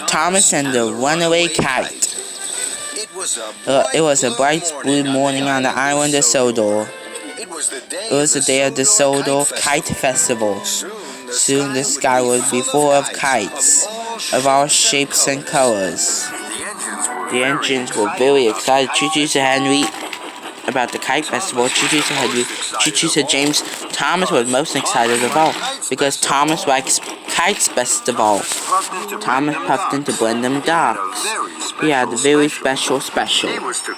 Thomas and the Runaway Kite. It was a bright blue morning on the island of Sodor. It was the day of the Sodor Kite Festival. Soon the sky would be full of kites of all shapes and colors. The engines were very excited. Choo-choo to Henry about the kite festival. Choo-choo to Henry. Choo-choo to James. Thomas was most excited of all because Thomas likes kites best of all. Thomas puffed into Blendham Docks. He had a very special. It was to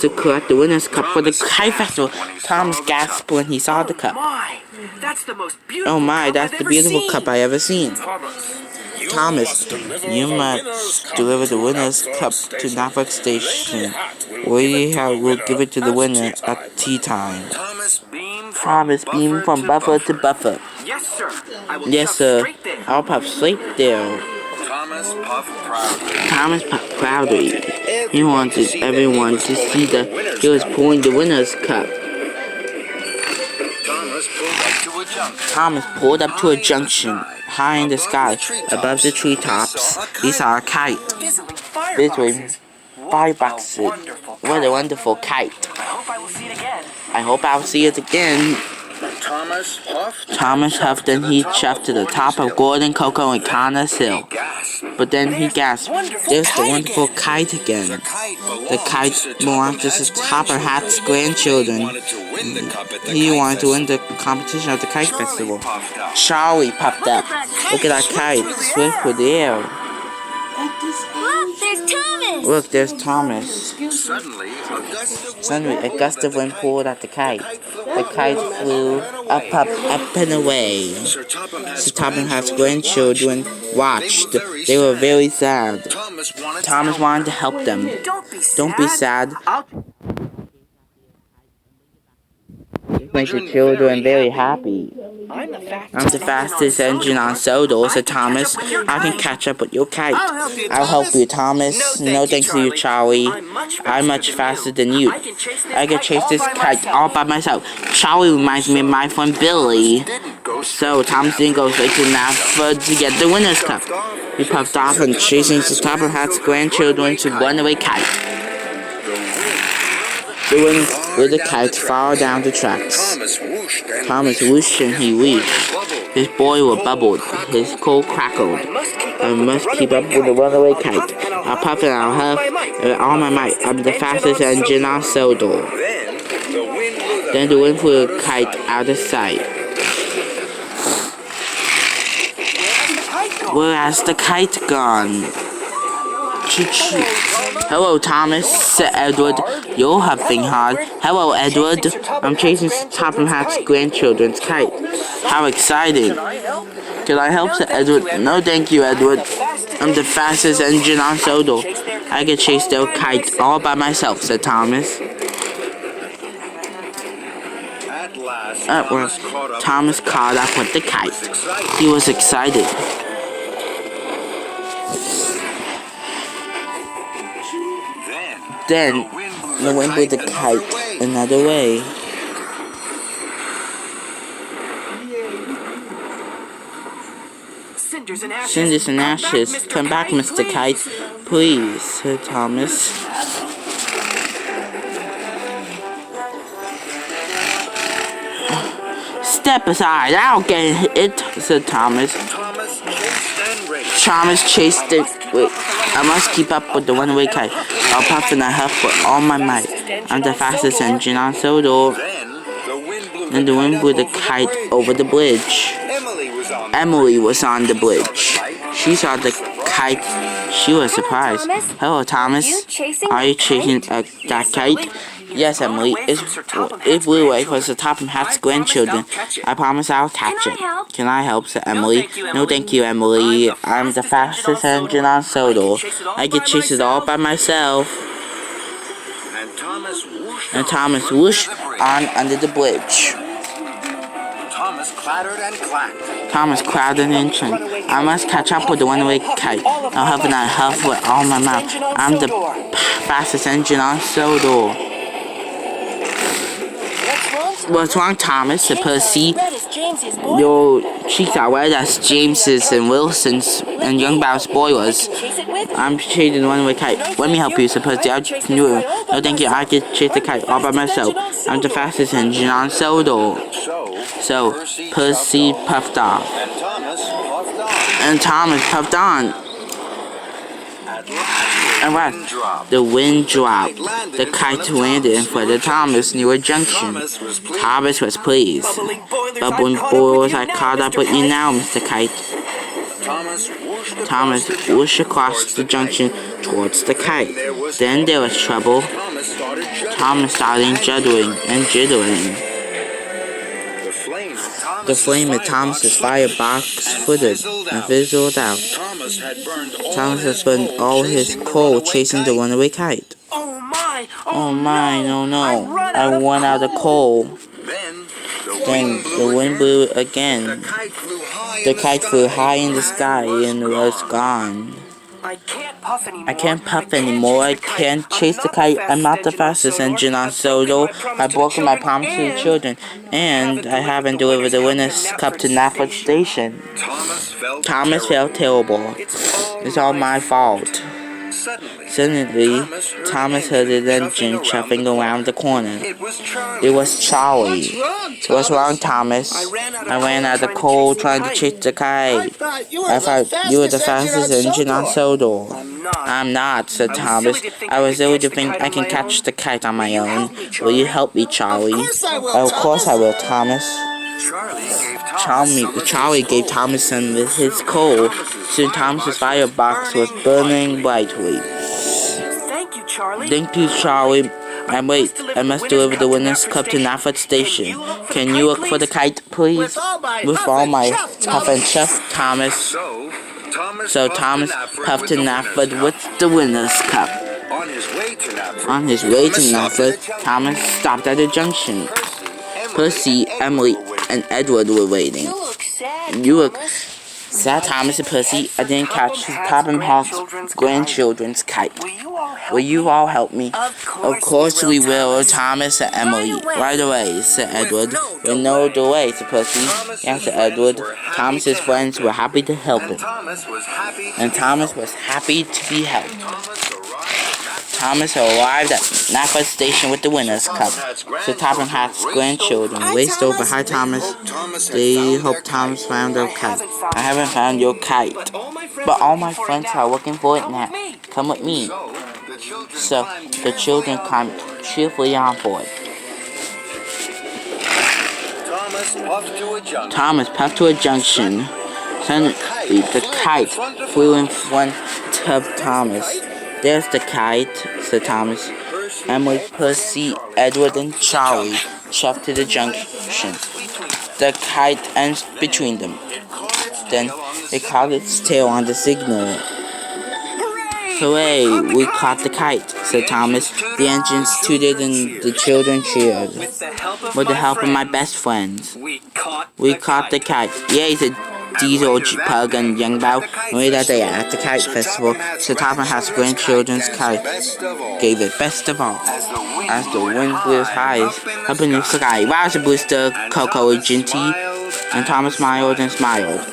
collect the winner's cup for the kite festival. Thomas gasped when he saw the cup. Oh my, that's the beautiful cup I ever seen. Thomas, you must deliver the winner's cup to Norfolk Station. We'll give it to the winner at tea time. Thomas beamed from buffer to buffer. Yes, sir. I'll puff straight there. Thomas puffed proudly. He wanted everyone to see that he was pulling the winner's cup. Thomas pulled up to a junction. High in the sky, above the treetops, he saw a kite. Between fireboxes. What a wonderful kite. I hope I'll see it again. Thomas huffed and he chuffed to the top of Gordon, Coco, and Connor's Hill. But then he gasped, there's the wonderful kite again. The kite belonged to the Topper Hat's grandchildren. He wanted to win the competition at the kite festival. Charlie puffed up. Look at that kite, swift with the air. Look, there's Thomas. Suddenly, a gust of wind pulled at the kite. The kite flew up, and away. Sir Topham Hatt's grandchildren watched. They were very sad. Thomas wanted to help them. Don't be sad. Make the children very happy. I'm the fastest engine on Sodor, said Thomas. I can catch up with your kite. I'll help you, Thomas. No thanks to you, Charlie. I'm much faster than you. I can chase this kite all by myself. Charlie reminds me of my friend Billy. So Thomas didn't go straight to Nafford to get the winner's cup. He puffed off and chasing the Topper Hat's grandchildren to runaway kite. The wind with the kite far down the tracks. Thomas whooshed and he wheezed. His boiler bubbled. His coal crackled. I must keep up with the runaway kite. I'll puff and I'll huff with all my might. I'm the fastest engine on Sodor. Then the wind flew the kite out of sight. Where has the kite gone? Choo-choo. Hello, Thomas, said Edward. You're huffing hard. Hello, Edward. I'm chasing Topham Hatt's grandchildren's kite. How exciting. Can I help, said Edward. No, thank you, Edward. I'm the fastest engine on Sodor. I can chase their kite all by myself, said Thomas. At once, Thomas caught up with the kite. He was excited. Then, the wind blew the kite another way. Cinders and ashes. Come back, Mr. Kite. Please, said Thomas. Step aside, I'll get it, said Thomas. Thomas chased it. Wait, I must keep up with the runaway kite. I'll puff and I huff with all my might. I'm the fastest engine on Sodor. Then the wind blew the kite over the bridge. Emily was on the bridge. She saw the kite. She was surprised. Hello, Thomas. Are you chasing that kite? Yes, Emily. It flew away for the Topham Hatt's grandchildren. I promise I'll catch it. Can I help, said Emily. No, thank you, Emily. I'm the fastest engine on Sodor. I can chase it all by myself. And Thomas whooshed on under the bridge. Thomas clattered and clanked. I must catch up with the runaway kite. I'll huff and I huff with all my mouth. I'm the fastest engine on Sodor. What's wrong, Thomas? Said Percy. Your cheeks are red as James's and Wilson's and Young Bow's boy was. I'm chasing the runaway kite. Let me help you, said Percy. I knew it. No, thank you. I could chase the kite all by myself. I'm the fastest engine on Sodor. So Percy puffed off. And Thomas puffed on. And what? The wind dropped. The kite landed in front of Thomas near a junction. Thomas was pleased. Bubbling boils, I caught up with you now, Mr. Kite. Thomas whooshed across the junction towards the kite. Then there was trouble. Thomas started juddering and jittering. The flame of Thomas's firebox footed and fizzled out. Thomas had spent all his coal chasing the runaway kite. Oh my, no, no. I run out of coal. Then the wind blew again. The kite flew high in the sky and was gone. I can't puff anymore. I can't chase the kite. I'm not the fastest engine on Sodor. I've broken my promise to the children, and I haven't delivered the winner's cup to Nafford Station. Thomas felt terrible. It's all my fault. Suddenly, Thomas heard his engine chuffing around the corner. It was Charlie. What's wrong, Thomas? I ran out of coal trying to chase the kite. I thought you were the fastest engine on Sodor. I'm not, said Thomas. I was able to think I can catch the kite on my own. Will you help me, Charlie? Of course I will, Thomas. Charlie gave Thomas some of his coal. Soon Thomas's firebox was burning brightly. Thank you, Charlie. And wait, I must deliver the winner's cup to Nafford Station. Can you look for the kite, please? With all my puff and chuff, Thomas. So Thomas puffed to Nafford with the winner's cup. On his way to Nafford, Thomas stopped at a junction. Percy, Emily, and Edward were waiting. You look sad, Thomas and Percy. I didn't catch Topham Hawk's grandchildren's kite. Will you all help me? Of course we will, Thomas and Emily. Right away, said Edward. With no delay, said Percy. Yes, said Edward. Thomas's friends were happy to help him. And Thomas was happy to be helped. Thomas arrived at Nafford Station with the winner's cup. So Topham Hatt's grandchildren raced over. Hi, Thomas. They hope Thomas found their kite. I haven't found your kite, but all my friends are looking for it now. Come with me. So the children climbed cheerfully on board. Thomas puffed to a junction. Suddenly, the kite flew in front of Thomas. There's the kite, said Thomas. Emily, Percy, Edward, and Charlie shoved to the junction. The kite ends between them. Then it caught its tail on the signal. Hooray, we caught the kite, said Thomas. The engines tooted and the children cheered. With the help of my best friends, we caught the kite. Yay, said Diesel, Pug, and Young Bow. Later that day at the kite festival, so Topham Hatt's grandchildren's kite gave it best of all. As the wind blew high up in the sky, wow, said Brewster, Coco, and Ginty, and Thomas smiled and smiled.